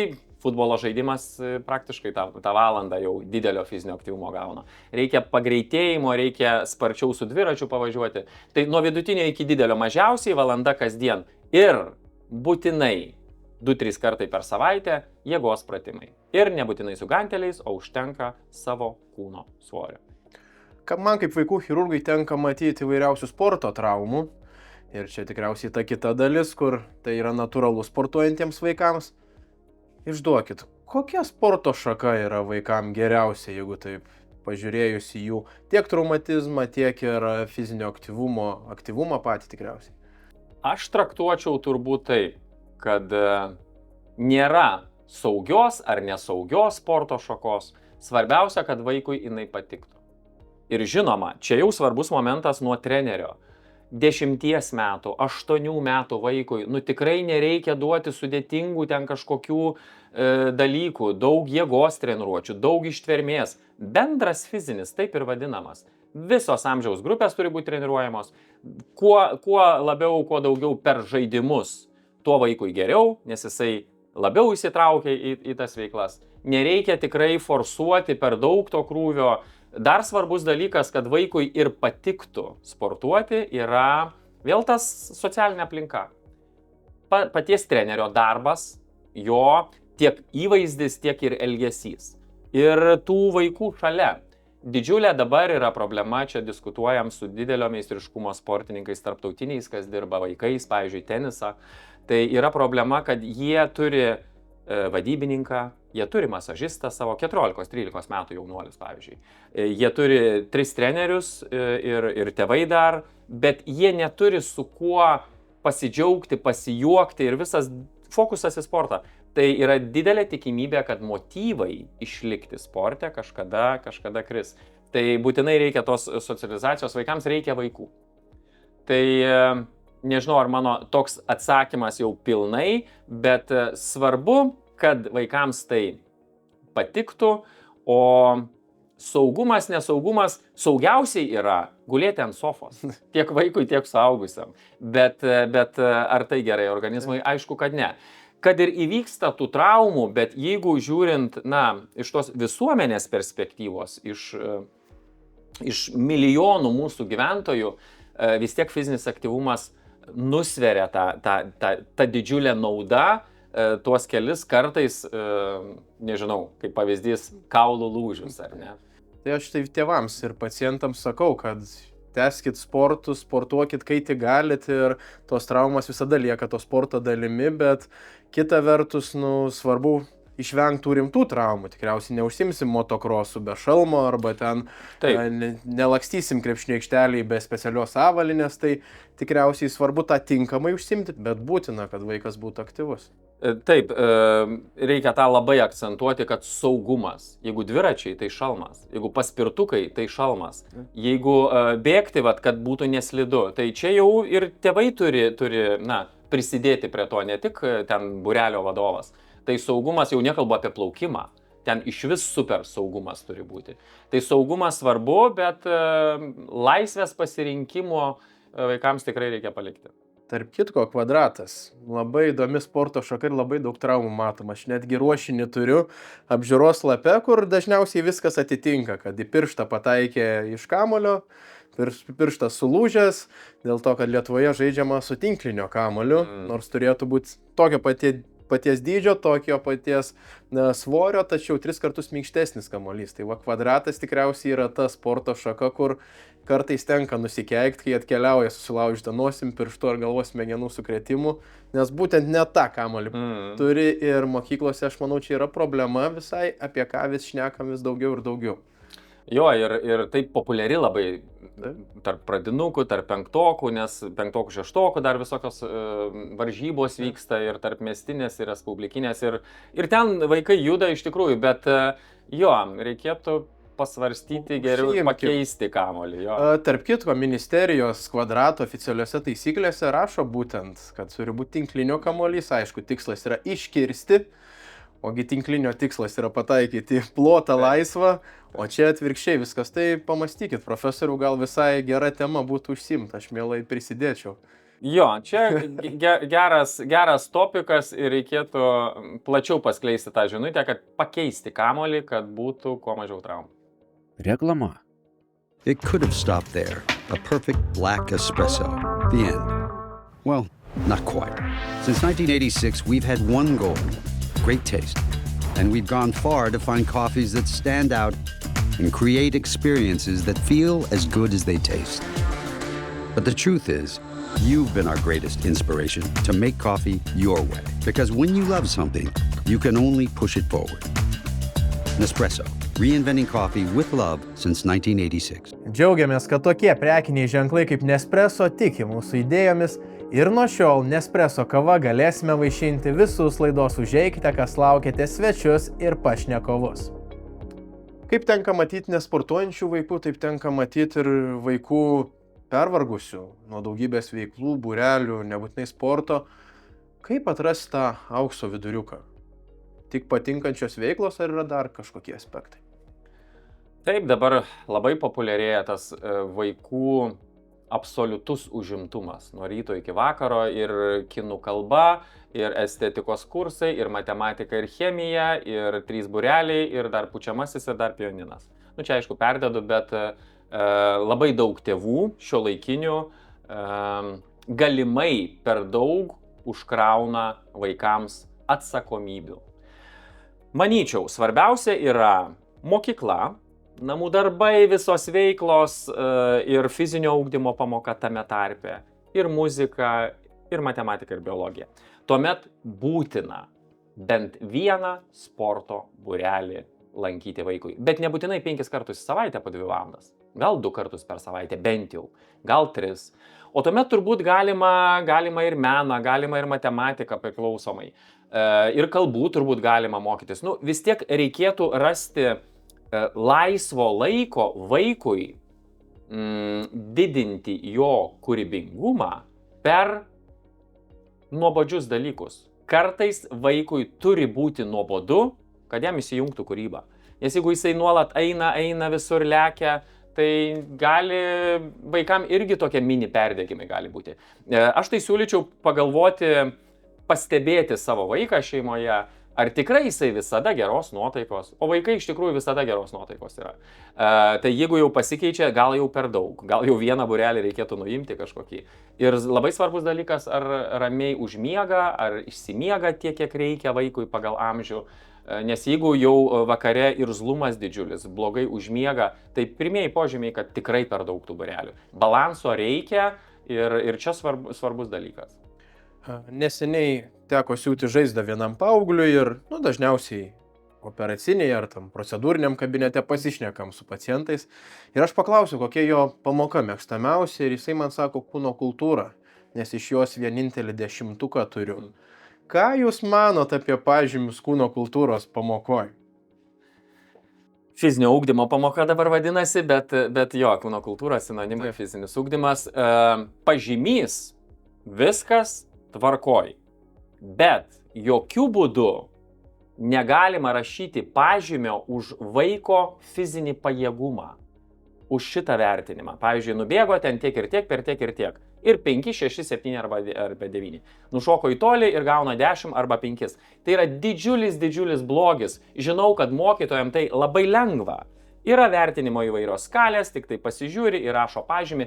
futbolo žaidimas praktiškai tą valandą jau didelio fizinio aktyvumo gauna. Reikia pagreitėjimo, reikia sparčiau su dviračiu pavažiuoti. Tai nuo vidutinio iki didelio mažiausiai valanda kasdien. Ir būtinai 2-3 kartai per savaitę jėgos pratimai. Ir nebūtinai su ganteliais, o užtenka savo kūno svorio. Man kaip vaikų chirurgui tenka matyti įvairiausių sporto traumų. Ir čia tikriausiai ta kita dalis, kur tai yra natūralu sportuojantiems vaikams. Išduokit, kokia sporto šaka yra vaikam geriausia, jeigu taip pažiūrėjus į jų tiek traumatizmą, tiek ir fizinio aktyvumą patį tikriausiai? Aš traktuočiau turbūt taip, kad nėra saugios ar nesaugios sporto šakos. Svarbiausia, kad vaikui jinai patiktų. Ir žinoma, čia jau svarbus momentas nuo trenerio. 10 metų, 8 metų vaikui, tikrai nereikia duoti sudėtingų ten kažkokių dalykų, daug jėgos treniruočių, daug ištvermės. Bendras fizinis, taip ir vadinamas. Visos amžiaus grupės turi būti treniruojamos. Kuo labiau, kuo daugiau per žaidimus, tuo vaikui geriau, nes jisai labiau įsitraukia į tas veiklas. Nereikia tikrai forsuoti per daug to krūvio. Dar svarbus dalykas, kad vaikui ir patiktų sportuoti, yra vėl tas socialinė aplinka. Paties trenerio darbas, jo tiek įvaizdis, tiek ir elgesys. Ir tų vaikų šalia. Didžiulė dabar yra problema, čia diskutuojam su didelio meistriškumo sportininkais tarptautiniais, kas dirba vaikais, pavyzdžiui, tenisą. Tai yra problema, kad jie turi vadybininką, jie turi masažistą savo 14-13 metų jaunuolis, pavyzdžiui. Jie turi 3 trenerius ir tėvai dar, bet jie neturi su kuo pasidžiaugti, pasijuokti ir visas fokusas į sportą. Tai yra didelė tikimybė, kad motyvai išlikti sporte kažkada kris. Tai būtinai reikia tos socializacijos, vaikams reikia vaikų. Tai nežinau, ar mano toks atsakymas jau pilnai, bet svarbu, kad vaikams tai patiktų, o saugumas, nesaugumas, saugiausiai yra gulėti ant sofos. Tiek vaikui, tiek suaugusiam. Bet ar tai gerai organizmui? Aišku, kad ne. Kad ir įvyksta tų traumų, bet jeigu žiūrint, iš tos visuomenės perspektyvos, iš milijonų mūsų gyventojų, vis tiek fizinis aktyvumas nusveria tą didžiulę naudą, tuos kelis kartais, nežinau, kaip pavyzdys, kaulų lūžius, ar ne? Tai aš tai tėvams ir pacientams sakau, kad tęskit sportuokit, kai tik galit ir tos traumas visada lieka to sporto dalimi, bet kita vertus, svarbu išvengtų rimtų traumų. Tikriausiai neužsimsim motokrosu be šalmo arba ten nelakstysim krepšinio aikštelėje be specialios avalinės, tai tikriausiai svarbu tą tinkamai užsimti, bet būtina, kad vaikas būtų aktyvus. Taip, reikia tą labai akcentuoti, kad saugumas. Jeigu dviračiai, tai šalmas. Jeigu paspirtukai, tai šalmas. Jeigu bėgti, kad būtų neslidu, tai čia jau ir tėvai turi prisidėti prie to, ne tik ten būrelio vadovas. Tai saugumas, jau nekalbu apie plaukimą, ten iš vis super saugumas turi būti. Tai saugumas svarbu, bet laisvės pasirinkimo vaikams tikrai reikia palikti. Tarp kitko, kvadratas. Labai įdomi sporto šaka ir labai daug traumų matoma. Aš netgi ruošinį turiu apžiūros lape, kur dažniausiai viskas atitinka, kad į pirštą pataikė iš kamulio, pirštas sulūžęs, dėl to, kad Lietuvoje žaidžiama su tinklinio kamuliu, nors turėtų būti tokio paties dydžio, tokio paties svorio, tačiau 3 kartus minkštesnis kamuolys. Tai kvadratas tikriausiai yra ta sporto šaka, kur kartais tenka nusikeikti, kai atkeliauja susilaužyta nosim, pirštų ar galvos smegenų sukrėtimų, nes būtent ne tą kamuolį turi ir mokyklose, aš manau, čia yra problema visai, apie ką vis šnekam vis daugiau ir daugiau. Jo, ir taip populiari labai tarp pradinukų, tarp penktokų, nes penktokų, šeštokų dar visokios varžybos vyksta ir tarp miestinės, ir respublikinės, ir ten vaikai juda iš tikrųjų, bet jo, reikėtų pasvarstyti geriau pakeisti kamuolį. Tarp kitko, ministerijos kvadrato oficialiuose taisyklėse rašo būtent, kad turi būti tinklinio kamuolys, aišku, tikslas yra iškirsti, ogi tinklinio tikslas yra pataikyti plotą laisvą, o čia atvirkščiai viskas. Tai pamastykit, profesorių, gal visai gera tema būtų užsimta, aš mielai prisidėčiau. Jo, čia geras topikas ir reikėtų plačiau paskleisti tą žinutę, kad pakeisti kamuolį, kad būtų kuo mažiau traumų. Reklama. It could have stopped there. A perfect black espresso. The end. Well, not quite. Since 1986, we've had one goal. Great taste. And we've gone far to find coffees that stand out and create experiences that feel as good as they taste. But the truth is, you've been our greatest inspiration to make coffee your way. Because when you love something, you can only push it forward. Nespresso. Reinventing coffee with love since 1986. Džiaugiamės, kad tokie prekiniai ženklai kaip Nespresso tiki mūsų idėjomis ir nuo šiol Nespresso kava galėsime vaišinti visus laidos Užeikite, kas laukiate svečius ir pašnekovus. Kaip tenka matyti nesportuojančių vaikų, taip tenka matyti ir vaikų pervargusių nuo daugybės veiklų, būrelių, nebūtinai sporto. Kaip atrasti tą aukso viduriuką? Tik patinkančios veiklos ar yra dar kažkokie aspektai? Taip, dabar labai populiarėja tas vaikų absoliutus užimtumas. Nuo ryto iki vakaro ir kinų kalba, ir estetikos kursai, ir matematika, ir chemija, ir 3 būreliai, ir dar pučiamasis, ir dar pianinas. Čia aišku perdedu, bet labai daug tėvų šiuolaikinių galimai per daug užkrauna vaikams atsakomybių. Manyčiau, svarbiausia yra mokykla, namų darbai, visos veiklos ir fizinio ugdymo pamoka tame tarpe, ir muzika, ir matematika, ir biologija. Tuomet būtina bent vieną sporto būrelį lankyti vaikui. Bet nebūtinai 5 kartus į savaitę po 2 valandas. Gal 2 kartus per savaitę, bent jau. Gal 3. O tuomet turbūt galima ir meną, galima ir matematiką priklausomai. Ir kalbų turbūt galima mokytis. Vis tiek reikėtų rasti laisvo laiko vaikui didinti jo kūrybingumą per nuobodžius dalykus. Kartais vaikui turi būti nuobodu, kad jam įsijungtų kūryba. Nes jeigu jisai nuolat eina visur lekia, tai gali vaikam irgi tokie mini perdegimai gali būti. Aš tai siūlyčiau pagalvoti, pastebėti savo vaiką šeimoje, ar tikrai jisai visada geros nuotaikos, o vaikai iš tikrųjų visada geros nuotaikos yra. Tai jeigu jau pasikeičia, gal jau per daug, gal jau vieną būrelį reikėtų nuimti kažkokį. Ir labai svarbus dalykas, ar ramiai užmiega, ar išsimiega tiek, kiek reikia vaikui pagal amžių. Nes jeigu jau vakare irzlumas didžiulis, blogai užmiega, tai pirmieji požymiai, kad tikrai per daug tų būrelių. Balanso reikia ir čia svarbus dalykas. Neseniai teko siūti žaizdą vienam paaugliui ir dažniausiai operaciniai ar tam procedūriniam kabinete pasišnekam su pacientais. Ir aš paklausiu, kokia jo pamoka mėgstamiausia ir jisai man sako kūno kultūra, nes iš jos vienintelį 10 turiu. Ką jūs manot apie pažymius kūno kultūros pamokoj? Fizinio ugdymo pamoka dabar vadinasi, bet jo, kūno kultūra sinonimai fizinis ugdymas. Pažymys, viskas tvarkoj. Bet jokių būdų negalima rašyti pažymio už vaiko fizinį pajėgumą. Už šitą vertinimą. Pavyzdžiui, nubėgo ten tiek ir tiek per tiek ir tiek. Ir 5, 6, 7 arba 9. Nušoko į tolį ir gauna 10 arba 5. Tai yra didžiulis blogis. Žinau, kad mokytojams tai labai lengva. Yra vertinimo įvairios skalės, tik tai pasižiūri ir rašo pažymį.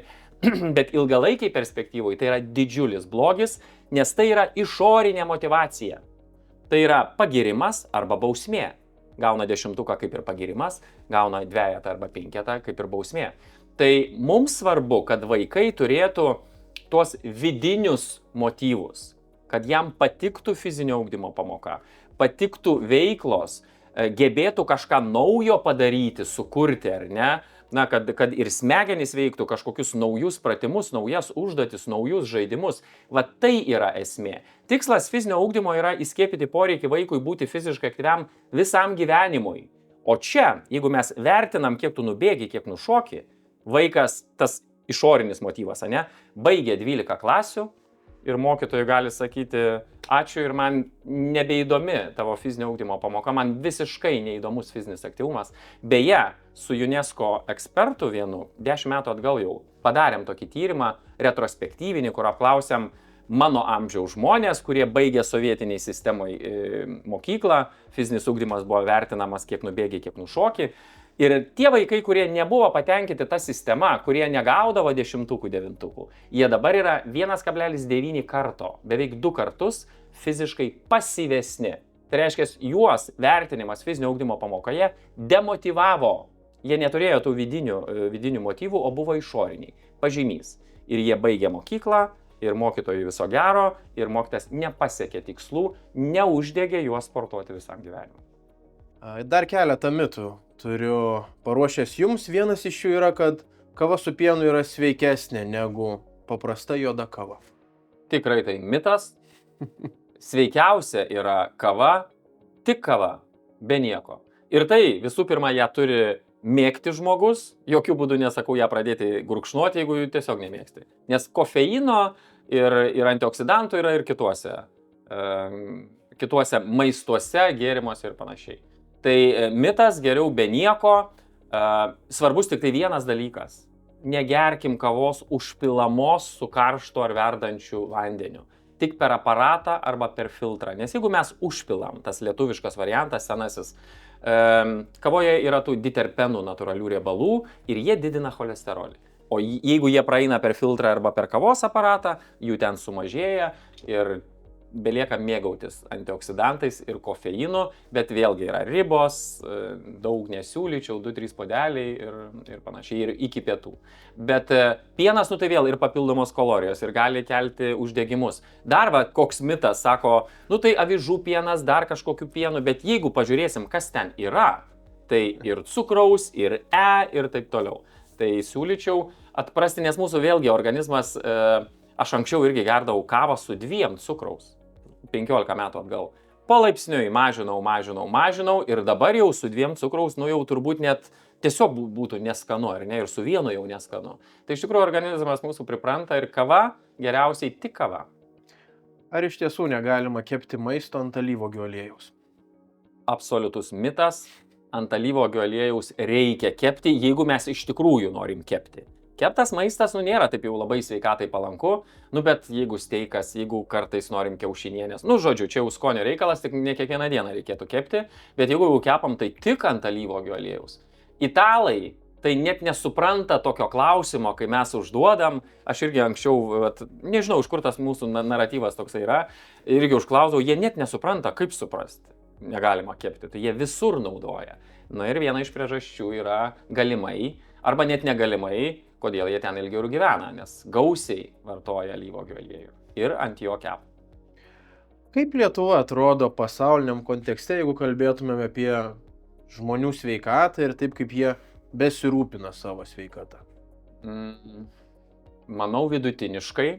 Bet ilgalaikiai perspektyvai tai yra didžiulis blogis, nes tai yra išorinė motyvacija. Tai yra pagirimas arba bausmė. Gauna 10 kaip ir pagirimas, gauna 2 arba 5 kaip ir bausmė. Tai mums svarbu, kad vaikai turėtų tuos vidinius motyvus, kad jam patiktų fizinio ugdymo pamoka, patiktų veiklos, gebėtų kažką naujo padaryti, sukurti, ar ne? Na, kad ir smegenys veiktų kažkokius naujus pratimus, naujas užduotis, naujus žaidimus. Va tai yra esmė. Tikslas fizinio ugdymo yra įskiepyti poreikį vaikui būti fiziškai aktyviam visam gyvenimui. O čia, jeigu mes vertinam, kiek tu nubėgi, kiek nušoki, vaikas, tas išorinis motyvas, ne, baigė 12 klasių ir mokytojai gali sakyti, ačiū ir man nebeįdomi tavo fizinio ugdymo pamoka, man visiškai neįdomus fizinis aktyvumas. Beje, su UNESCO ekspertu vienu 10 metų atgal jau padarėm tokį tyrimą, retrospektyvinį, kur apklausėm mano amžiaus žmonės, kurie baigė sovietiniai sistemoje mokyklą, fizinis ugdymas buvo vertinamas kiek nubėgi, kiek nušoki. Ir tie vaikai, kurie nebuvo patenkinti tą sistemą, kurie negaudavo 10, 9, jie dabar yra 1,9 karto, beveik 2 kartus fiziškai pasyvesni. Tai reiškia, juos vertinimas fizinio ugdymo pamokoje demotyvavo. Jie neturėjo tų vidinių motyvų, o buvo išoriniai. Pažymys. Ir jie baigė mokyklą, ir mokytojai viso gero, ir mokytas nepasiekė tikslų, neuždegė juos sportuoti visam gyvenimui. Dar keletą mitų turiu paruošęs jums. Vienas iš jų yra, kad kava su pienu yra sveikesnė negu paprasta juoda kava. Tikrai tai mitas. Sveikiausia yra kava, tik kava, be nieko. Ir tai visų pirma ją turi mėgti žmogus, jokių būdų nesakau ją pradėti gurkšnoti, jeigu jų tiesiog nemėgsti. Nes kofeino ir antioksidantų yra ir kituose maistuose, gėrimuose ir panašiai. Tai mitas geriau be nieko, svarbus tik tai vienas dalykas. Negerkim kavos užpilamos su karštu ar verdančiu vandeniu. Tik per aparatą arba per filtrą. Nes jeigu mes užpilam, tas lietuviškas variantas, senasis, kavoje yra tų diterpenų natūralių riebalų ir jie didina cholesterolį. O jeigu jie praeina per filtrą arba per kavos aparatą, jų ten sumažėja ir belieka mėgautis antioksidantais ir kofeinu, bet vėlgi yra ribos, daug nesiūlyčiau, 2-3 puodeliai ir panašiai, ir iki pietų. Bet pienas, tai vėl ir papildomos kalorijos ir gali kelti uždegimus. Dar koks mitas, sako, tai avižų pienas, dar kažkokiu pienu, bet jeigu pažiūrėsim, kas ten yra, tai ir cukraus, ir ir taip toliau. Tai siūlyčiau atprasti, nes mūsų vėlgi organizmas, aš anksčiau irgi gerdavau kavą su 2 cukraus. 15 metų atgal. Palaipsniui mažinau ir dabar jau su 2 cukraus, jau turbūt net tiesiog būtų neskanu, ar ne, ir su 1 jau neskanu. Tai iš tikrųjų organizmas mūsų pripranta ir kava, geriausiai tik kava. Ar iš tiesų negalima kepti maisto ant alyvuogių aliejaus? Absoliutus mitas. Ant alyvuogių aliejaus reikia kepti, jeigu mes iš tikrųjų norim kepti. Keptas maistas, nėra taip jau labai sveikatai palanku, bet jeigu steikas, jeigu kartais norim kiaušinienės, žodžiu, čia jau skonio reikalas, tik ne kiekvieną dieną reikėtų kepti, bet jeigu jau kepam, tai tik ant alyvuogių aliejaus. Italai tai net nesupranta tokio klausimo, kai mes užduodam, aš irgi anksčiau, nežinau, iš kur tas mūsų naratyvas toksai yra, irgi užklausau, jie net nesupranta, kaip suprasti. negalima kepti, tai jie visur naudoja. Na ir viena iš priežasčių yra galimai, arba net negalimai, kodėl jie ten ilgiau ir gyvena, nes gausiai vartoja alyvuogių aliejų ir ant jo kepa. Kaip Lietuva atrodo pasauliniam kontekste, jeigu kalbėtumėm apie žmonių sveikatą ir taip, kaip jie besirūpina savo sveikatą? Manau vidutiniškai,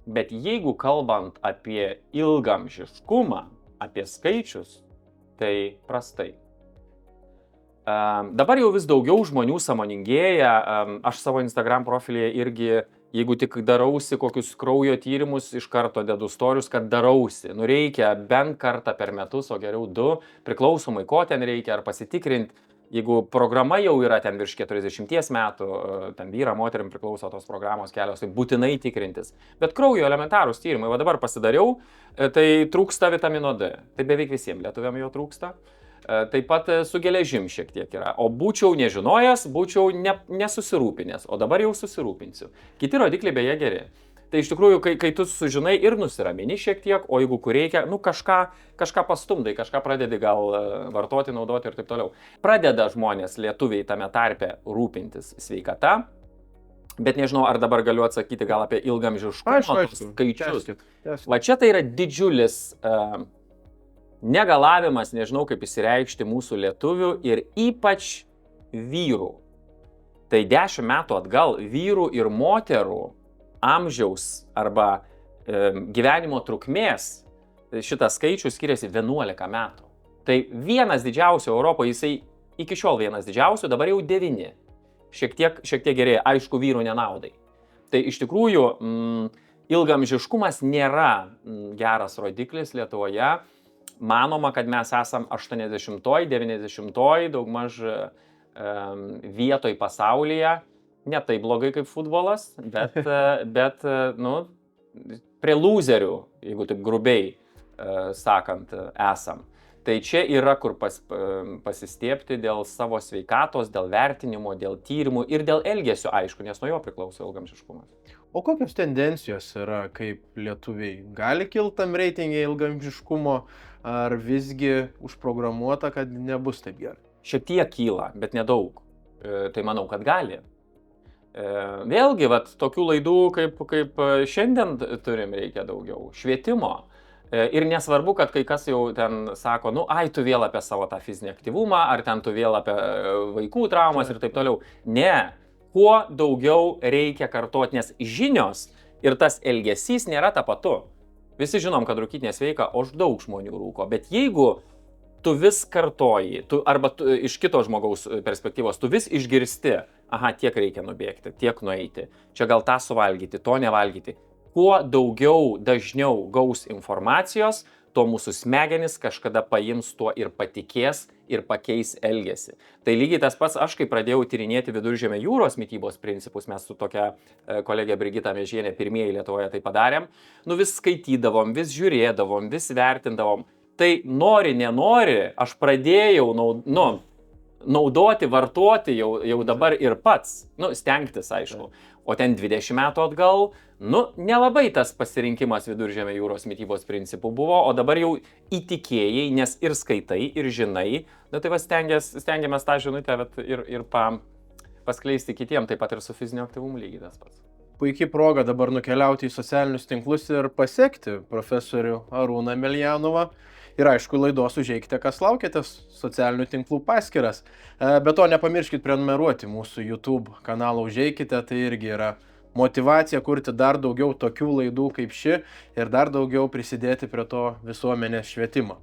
bet jeigu kalbant apie ilgamžiškumą, apie skaičius, tai prastai. Dabar jau vis daugiau žmonių sąmoningėja, aš savo Instagram profilyje irgi, jeigu tik darausi kokius kraujo tyrimus, iš karto dedu storius, kad darausi. Nu reikia bent kartą per metus, o geriau 2, priklausomai ko ten reikia, ar pasitikrinti. Jeigu programa jau yra ten virš 40 metų, ten vyra, moterim priklauso tos programos kelios, tai būtinai tikrintis. Bet kraujo elementarūs tyrimai, va dabar pasidariau, tai trūksta vitamino D. Tai beveik visiems lietuviam jo trūksta. Taip pat su geležim šiek tiek yra. O būčiau nežinojęs, būčiau nesusirūpinęs, o dabar jau susirūpinsiu. Kiti rodikliai beje geri. Tai iš tikrųjų, kai tu sužinai ir nusiramini šiek tiek, o jeigu kur reikia, nu kažką pastumdai, kažką pradedi gal vartoti, naudoti ir taip toliau. Pradeda žmonės, lietuviai tame tarpe, rūpintis sveikata, bet nežinau, ar dabar galiu atsakyti gal apie ilgamžiškumą skaičius. Va čia tai yra didžiulis negalavimas, nežinau kaip įsireikšti mūsų lietuvių ir ypač vyrų. Tai 10 metų atgal vyrų ir moterų amžiaus arba gyvenimo trukmės šitas skaičius skiriasi 11 metų. Tai vienas didžiausių Europoje, jisai iki šiol vienas didžiausių, dabar jau 9. Šiek tiek gerėja, aišku, vyrų nenaudai. Tai iš tikrųjų ilgamžiškumas nėra geras rodiklis Lietuvoje. Manoma, kad mes esam 80-oj, 90-oj daugmaž vietoj pasaulyje. Ne taip blogai kaip futbolas, bet nu, prie lūzerių, jeigu taip grubiai sakant, esam. Tai čia yra kur pasistiebti dėl savo sveikatos, dėl vertinimo, dėl tyrimų ir dėl elgesio, aišku, nes nuo jo priklauso ilgamžiškumas. O kokios tendencijos yra, kaip lietuviai gali kilti tam reitingai ilgamžiškumo, ar visgi užprogramuota, kad nebus taip gerai? Šiek tiek kyla, bet nedaug. Tai manau, kad gali. Vėlgi, tokių laidų, kaip šiandien turim, reikia daugiau. Švietimo. Ir nesvarbu, kad kai kas jau ten sako, tu vėl apie savo tą fizinį aktyvumą, ar ten tu vėl apie vaikų traumas ir taip toliau. Ne. Kuo daugiau reikia kartoti, nes žinios ir tas elgesys nėra tapatu. Visi žinom, kad rūkyti nesveika, o daug žmonių rūko. Bet jeigu tu vis kartoji, arba iš kito žmogaus perspektyvos, tu vis išgirsti, tiek reikia nubėgti, tiek nueiti, čia gal tą suvalgyti, to nevalgyti. Kuo daugiau, dažniau gaus informacijos, to mūsų smegenys kažkada paims tuo ir patikės ir pakeis elgesį. Tai lygiai tas pats, aš kai pradėjau tyrinėti Viduržemio jūros mitybos principus, mes su tokia kolegė Brigita Miežienė pirmieji Lietuvoje tai padarėm, vis skaitydavom, vis žiūrėdavom, vis vertindavom. Tai nori, nenori, aš pradėjau naudoti, vartoti jau dabar ir pats, stengtis aišku. O ten 20 metų atgal, nelabai tas pasirinkimas Viduržemio jūros mitybos principų buvo, o dabar jau įtikėjai, nes ir skaitai, ir žinai, tai stengiamės tą žinutę ir paskleisti kitiem, taip pat ir su fizinio aktyvumu lygiai tas pats. Puikiai proga dabar nukeliauti į socialinius tinklus ir pasiekti profesorių Arūną Meljanovą. Ir aišku, laidos užeikite, kas laukite, socialinių tinklų paskyras. Be to nepamirškit prenumeruoti mūsų YouTube kanalą užeikite, tai irgi yra motyvacija kurti dar daugiau tokių laidų kaip ši ir dar daugiau prisidėti prie to visuomenės švietimo.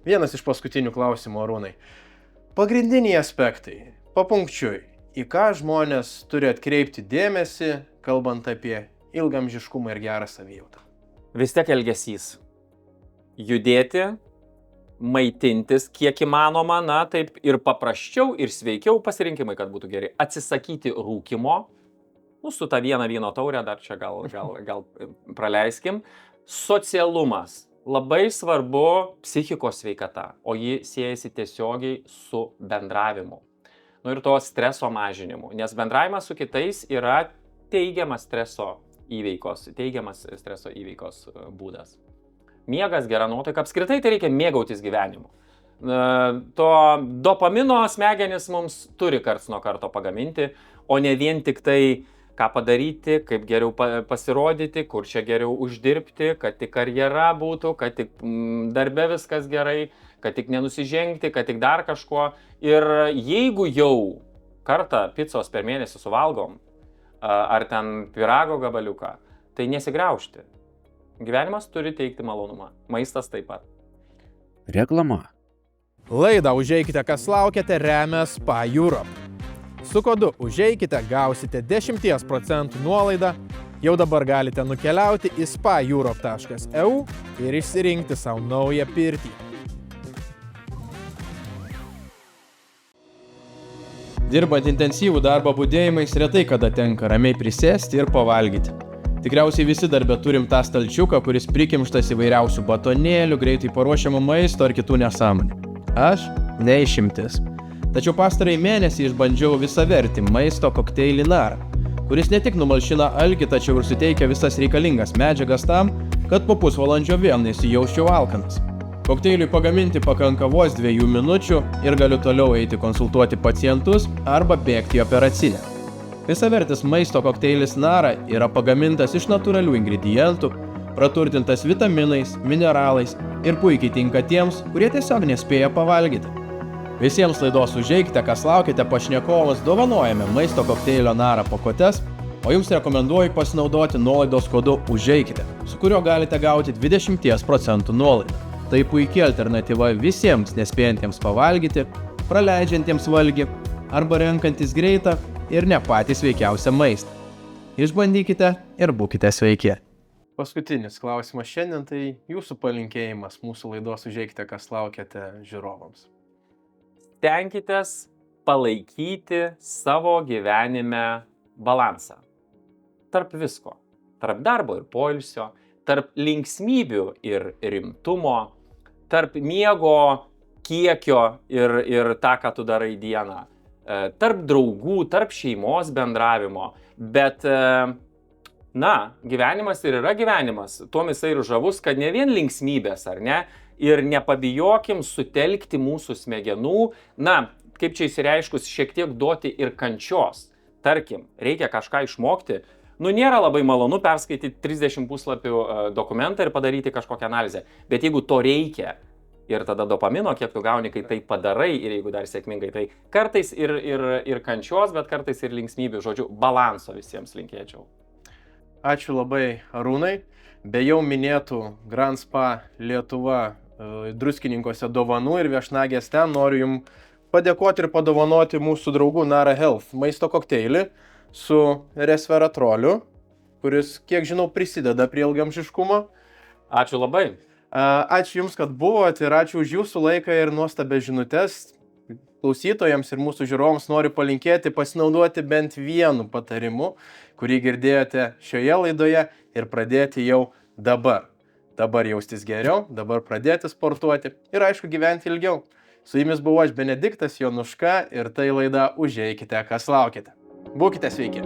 Vienas iš paskutinių klausimų, Arūnai. Pagrindiniai aspektai, papunkčiui, į ką žmonės turi atkreipti dėmesį, kalbant apie ilgamžiškumą ir gerą savijautą? Vis tiek elgesys. Judėti, maitintis kiek įmanoma, taip ir paprasčiau, ir sveikiau pasirinkimai, kad būtų geri. Atsisakyti rūkimo, su tą vieną vyno taurę dar čia gal praleiskim. Socialumas. Labai svarbu psichikos sveikata, o ji siejasi tiesiogiai su bendravimu. Ir to streso mažinimu, nes bendravimas su kitais yra teigiamas streso įveikos būdas. Miegas, gera nuotaika, apskritai tai reikia mėgautis gyvenimu. To dopamino smegenis mums turi karts nuo karto pagaminti, o ne vien tik tai, ką padaryti, kaip geriau pasirodyti, kur čia geriau uždirbti, kad tik karjera būtų, kad tik darbe viskas gerai, kad tik nenusižengti, kad tik dar kažko. Ir jeigu jau kartą picos per mėnesį suvalgom, ar ten pyrago gabaliuką, tai nesigriaužti. Gyvenimas turi teikti malonumą. Maistas taip pat. Reklama. Laidą Užeikite, kas laukiate, remia Spa Europe. Su kodu Užeikite gausite 10% nuolaidą. Jau dabar galite nukeliauti į spaeurope.eu ir išsirinkti savo naują pirtį. Dirbant intensyvų darbą budėjimais retai kada tenka ramiai prisėsti ir pavalgyti. Tikriausiai visi darbe turim tą stalčiuką, kuris prikimštas įvairiausių batonėlių, greitai paruošiamų maisto ar kitų nesąmonių. Aš ne išimtis. Tačiau pastarąjį mėnesį išbandžiau visavertį maisto kokteilį Nara, kuris ne tik numalšina alkį, tačiau ir suteikia visas reikalingas medžiagas tam, kad po pusvalandžio vėl nesijausčiau alkanas. Kokteiliui pagaminti pakanka vos 2 minučių ir galiu toliau eiti konsultuoti pacientus arba bėgti į operacinę. Visavertis maisto kokteilis Nara yra pagamintas iš natūralių ingredientų, praturtintas vitaminais, mineralais ir puikiai tinka tiems, kurie tiesiog nespėja pavalgyti. Visiems laidos Užeikite, kas laukiate pašnekovams, dovanojame maisto kokteilio Nara pakuotes, o jums rekomenduoju pasinaudoti nuolaidos kodu Užeikite, su kuriuo galite gauti 20% nuolaidą. Tai puikia alternatyva visiems nespėjantiems pavalgyti, praleidžiantiems valgį arba renkantis greitą ir ne patį sveikiausią maistą. Išbandykite ir būkite sveiki. Paskutinis klausimas šiandien, tai jūsų palinkėjimas mūsų laidos Užeikite, kas laukiate žiūrovams. Stenkitės palaikyti savo gyvenime balansą. Tarp visko. Tarp darbo ir poilsio, tarp linksmybių ir rimtumo, tarp miego kiekio ir tą, ką tu darai dieną, tarp draugų, tarp šeimos bendravimo. Bet, gyvenimas ir yra gyvenimas. Tuom jisai ir žavus, kad ne vien linksmybės, ar ne? Ir nepabijokim sutelkti mūsų smegenų, kaip čia įsireiškus, šiek tiek duoti ir kančios. Tarkim, reikia kažką išmokti. Nėra labai malonu perskaityti 30 puslapių dokumentą ir padaryti kažkokią analizę. Bet jeigu to reikia ir tada dopamino, kiek tu gauni, kai tai padarai ir jeigu dar sėkmingai, tai kartais ir kančios, bet kartais ir linksmybių, žodžiu, balanso visiems linkėčiau. Ačiū labai, Arūnai. Be jau minėtų Grand Spa Lietuva Druskininkuose dovanų ir viešnagės ten noriu jums padėkoti ir padovanoti mūsų draugų Nara Health maisto kokteilį su resveratroliu, kuris, kiek žinau, prisideda prie ilgaamžiškumo. Ačiū labai. Ačiū Jums, kad buvot ir ačiū už Jūsų laiką ir nuostabę žinutės. Klausytojams ir mūsų žiūrovams noriu palinkėti pasinaudoti bent vienu patarimu, kurį girdėjote šioje laidoje ir pradėti jau dabar. Dabar jaustis geriau, dabar pradėti sportuoti ir aišku gyventi ilgiau. Su jumis buvau aš Benediktas Jonuška ir tai laida Užeikite, kas laukiate. Būkite sveiki.